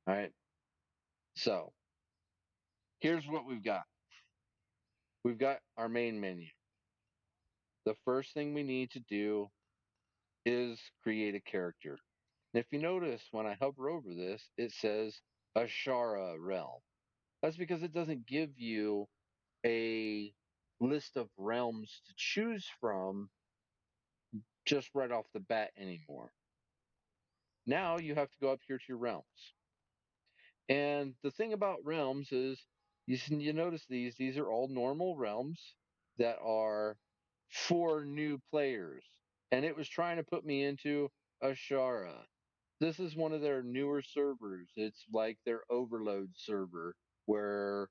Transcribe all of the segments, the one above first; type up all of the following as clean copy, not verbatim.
All right. So here's what we've got. We've got our main menu. The first thing we need to do is create a character. And if you notice, when I hover over this, it says Ashara realm. That's because it doesn't give you a list of realms to choose from just right off the bat anymore. Now you have to go up here to your realms. And the thing about realms is you notice these are all normal realms that are for new players. And it was trying to put me into Ashara. This is one of their newer servers. It's like their overload server where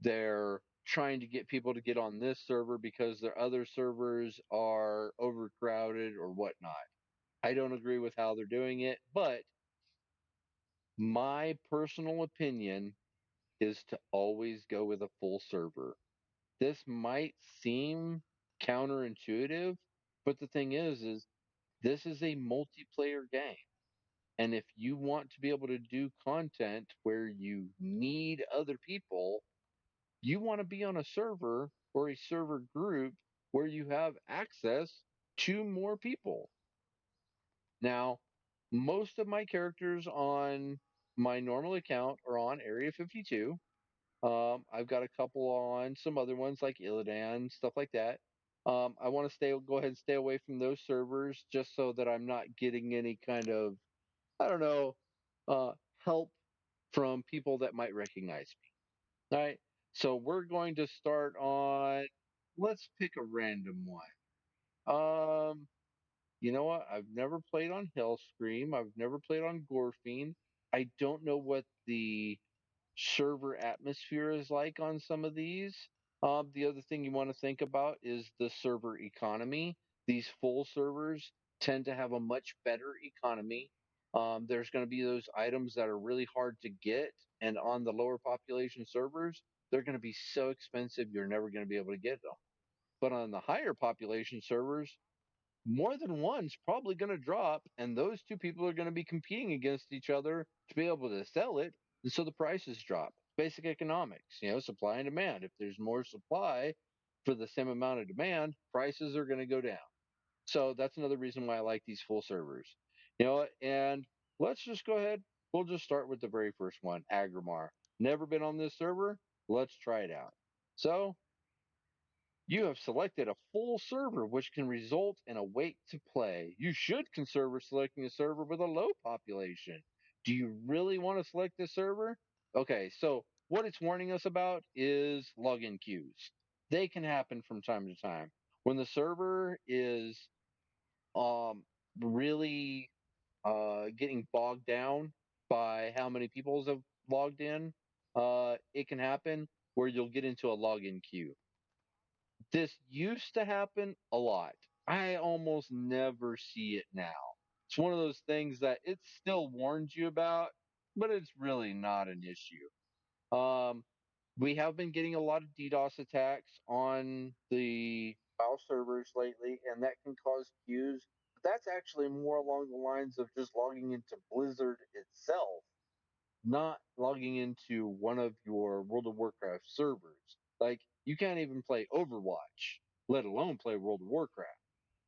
they're trying to get people to get on this server because their other servers are overcrowded or whatnot. I don't agree with how they're doing it, but my personal opinion is to always go with a full server. This might seem counterintuitive, but the thing is this is a multiplayer game. And if you want to be able to do content where you need other people, you want to be on a server or a server group where you have access to more people. Now, most of my characters on my normal account are on Area 52. I've got a couple on some other ones like Illidan, stuff like that. I want to go ahead and stay away from those servers just so that I'm not getting any kind of, I don't know, uh, help from people that might recognize me. All right. So we're going to start on, let's pick a random one. You know what? I've never played on Hellscream. I've never played on Gorfine. I don't know what the server atmosphere is like on some of these. The other thing you want to think about is the server economy. These full servers tend to have a much better economy. There's going to be those items that are really hard to get, and on the lower population servers, they're going to be so expensive you're never going to be able to get them. But on the higher population servers, more than one's probably going to drop, and those two people are going to be competing against each other to be able to sell it, and so the prices drop. Basic economics, supply and demand. If there's more supply for the same amount of demand, prices are going to go down. So that's another reason why I like these full servers. And let's just go ahead. We'll just start with the very first one, Agrimar. Never been on this server. Let's try it out. So you have selected a full server, which can result in a wait to play. You should consider selecting a server with a low population. Do you really want to select this server? Okay, so what it's warning us about is login queues. They can happen from time to time. When the server is um, really getting bogged down by how many people have logged in, it can happen where you'll get into a login queue. This used to happen a lot. I almost never see it now. It's one of those things that it still warns you about, but it's really not an issue. We have been getting a lot of DDoS attacks on the WoW servers lately, and that can cause queues. But that's actually more along the lines of just logging into Blizzard itself, not logging into one of your World of Warcraft servers. Like, you can't even play Overwatch, let alone play World of Warcraft.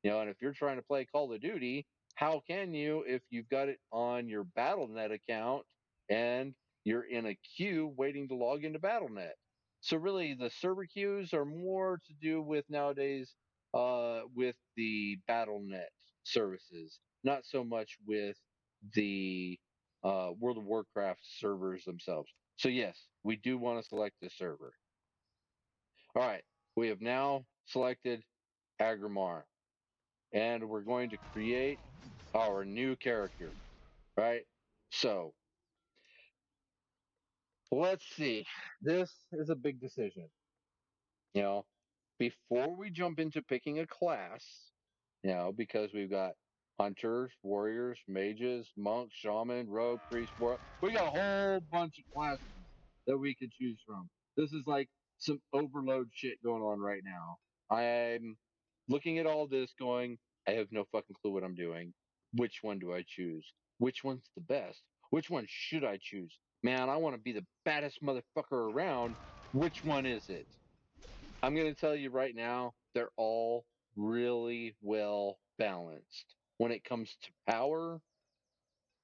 And if you're trying to play Call of Duty, how can you if you've got it on your BattleNet account and you're in a queue waiting to log into BattleNet? So really, the server queues are more to do with nowadays with the BattleNet services, not so much with the World of Warcraft servers themselves. So yes, we do want to select this server. All right, we have now selected Agrimar and we're going to create our new character, right? So let's see. This is a big decision. You know, Before we jump into picking a class, because we've got hunters, warriors, mages, monks, shaman, rogue, priest, war. We got a whole bunch of classes that we could choose from. This is like some overload shit going on right now. I'm looking at all this going, I have no fucking clue what I'm doing. Which one do I choose? Which one's the best? Which one should I choose? Man, I want to be the baddest motherfucker around. Which one is it? I'm going to tell you right now, they're all really well balanced. When it comes to power,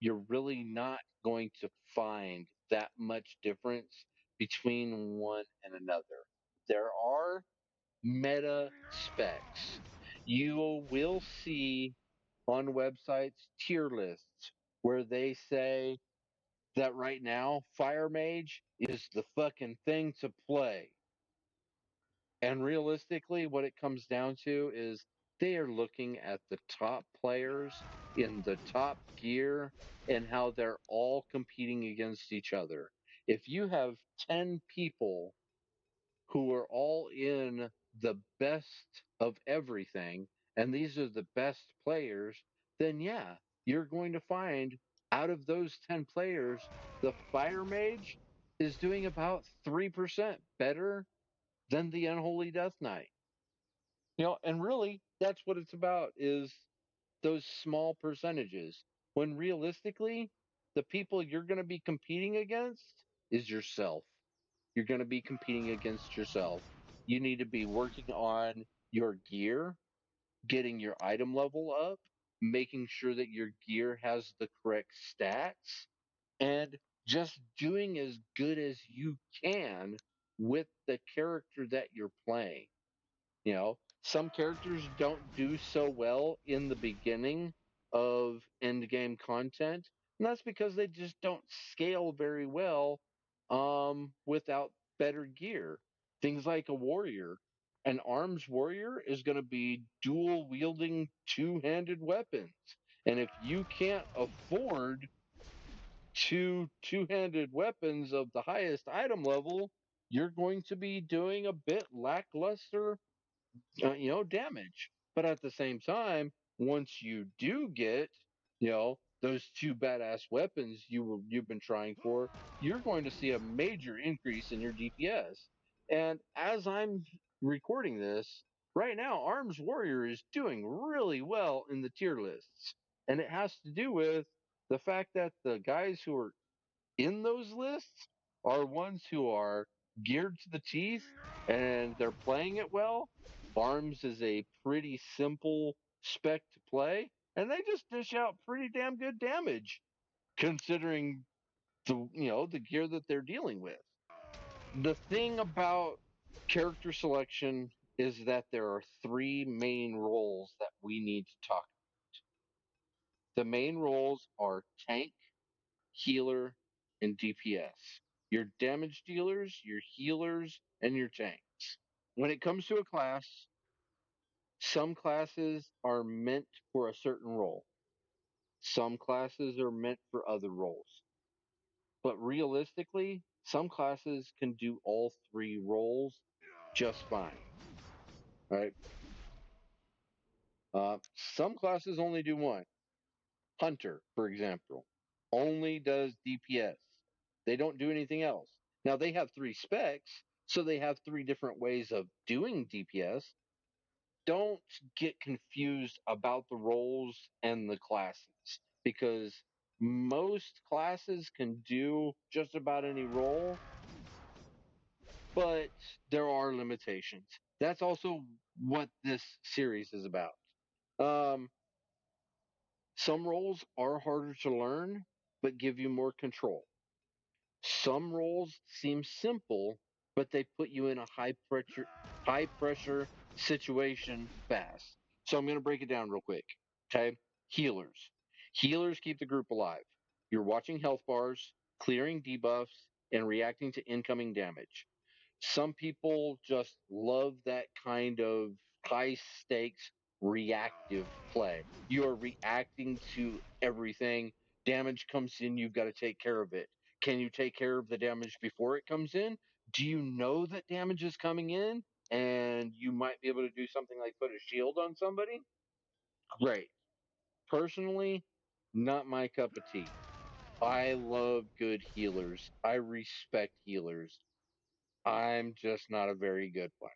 you're really not going to find that much difference between one and another. There are meta specs. You will see on websites tier lists where they say that right now Fire Mage is the fucking thing to play. And realistically, what it comes down to is they are looking at the top players in the top gear and how they're all competing against each other. If you have 10 people who are all in the best of everything, and these are the best players, then yeah, you're going to find out of those 10 players, the Fire Mage is doing about 3% better than the Unholy Death Knight. And really that's what it's about is those small percentages. When realistically, the people you're going to be competing against is yourself. You're going to be competing against yourself. You need to be working on your gear, getting your item level up, making sure that your gear has the correct stats, and just doing as good as you can with the character that you're playing. Some characters don't do so well in the beginning of end game content, and that's because they just don't scale very well without better gear. Things like a warrior. An arms warrior is going to be dual wielding two-handed weapons. And if you can't afford two-handed weapons of the highest item level, you're going to be doing a bit lackluster damage. But at the same time, once you do get, those two badass weapons you've been trying for, you're going to see a major increase in your DPS. And as I'm recording this right now, Arms Warrior is doing really well in the tier lists, and it has to do with the fact that the guys who are in those lists are ones who are geared to the teeth and they're playing it well. Arms is a pretty simple spec to play, and they just dish out pretty damn good damage considering the gear that they're dealing with. The thing about character selection is that there are three main roles that we need to talk. The main roles are tank, healer, and DPS. Your damage dealers, your healers, and your tanks. When it comes to a class, some classes are meant for a certain role. Some classes are meant for other roles. But realistically, some classes can do all three roles just fine. Right? Some classes only do one. Hunter, for example, only does DPS. They don't do anything else. Now they have three specs, so they have three different ways of doing DPS. Don't get confused about the roles and the classes because most classes can do just about any role, but there are limitations. That's also what this series is about. Um, some roles are harder to learn, but give you more control. Some roles seem simple, but they put you in a high pressure situation fast. So I'm going to break it down real quick. Okay. Healers. Healers keep the group alive. You're watching health bars, clearing debuffs, and reacting to incoming damage. Some people just love that kind of high stakes reactive play. You are reacting to everything. Damage comes in, you've got to take care of it. Can you take care of the damage before it comes in? Do you know that damage is coming in and you might be able to do something like put a shield on somebody? Great. Personally, not my cup of tea. I love good healers. I respect healers. I'm just not a very good one.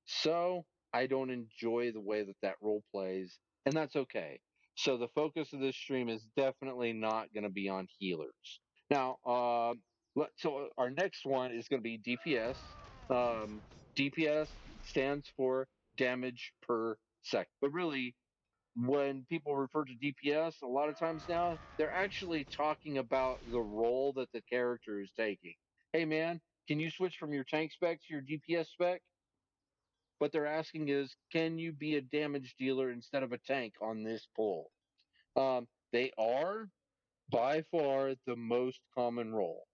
So I don't enjoy the way that that role plays, and that's okay. So the focus of this stream is definitely not going to be on healers. Now, So our next one is going to be DPS. DPS stands for damage per second, but really, when people refer to DPS, a lot of times now they're actually talking about the role that the character is taking. Hey man, can you switch from your tank spec to your DPS spec? What they're asking is, can you be a damage dealer instead of a tank on this pull? They are by far the most common role.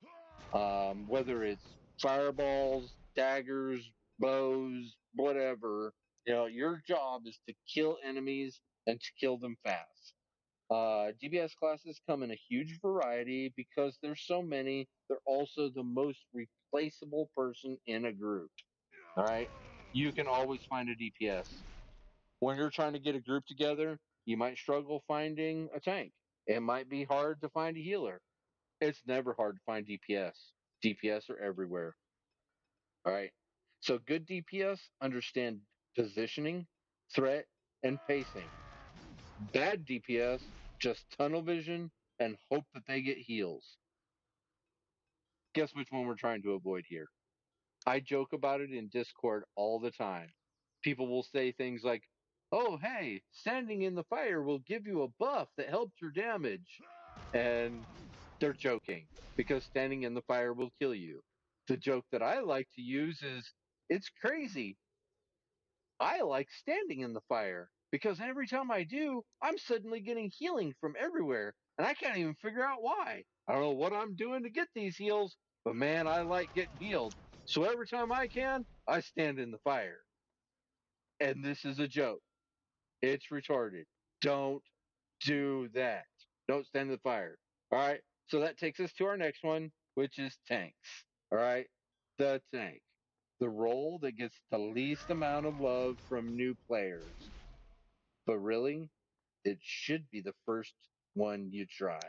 Whether it's fireballs, daggers, bows, whatever, your job is to kill enemies and to kill them fast. DPS classes come in a huge variety because there's so many. They're also the most replaceable person in a group. All right. You can always find a DPS. When you're trying to get a group together, you might struggle finding a tank. It might be hard to find a healer. It's never hard to find DPS. DPS are everywhere. All right. So good DPS understand positioning, threat, and pacing. Bad DPS just tunnel vision and hope that they get heals. Guess which one we're trying to avoid here? I joke about it in Discord all the time. People will say things like, "Oh, hey, standing in the fire will give you a buff that helps your damage." And they're joking because standing in the fire will kill you. The joke that I like to use is, it's crazy. I like standing in the fire because every time I do, I'm suddenly getting healing from everywhere, and I can't even figure out why. I don't know what I'm doing to get these heals, but man, I like getting healed. So every time I can, I stand in the fire. And this is a joke. It's retarded. Don't do that. Don't stand in the fire. All right. So that takes us to our next one, which is tanks. All right. The tank. The role that gets the least amount of love from new players. But really, it should be the first one you try.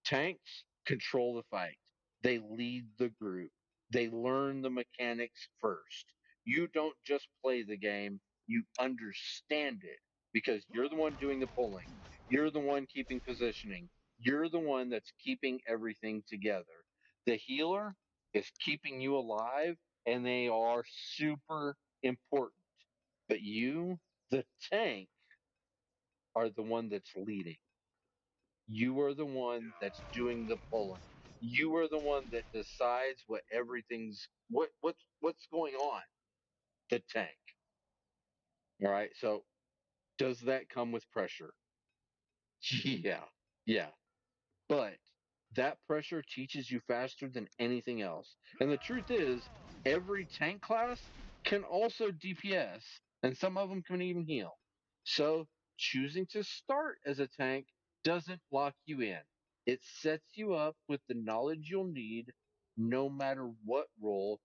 Tanks control the fight. They lead the group. They learn the mechanics first. You don't just play the game, you understand it because you're the one doing the pulling. You're the one keeping positioning. You're the one that's keeping everything together. The healer is keeping you alive, and they are super important. But you, the tank, are the one that's leading. You are the one that's doing the pulling. You are the one that decides what's going on. The tank. All right. So does that come with pressure? Yeah. Yeah. But that pressure teaches you faster than anything else. And the truth is, every tank class can also DPS, and some of them can even heal. So choosing to start as a tank doesn't lock you in. It sets you up with the knowledge you'll need no matter what role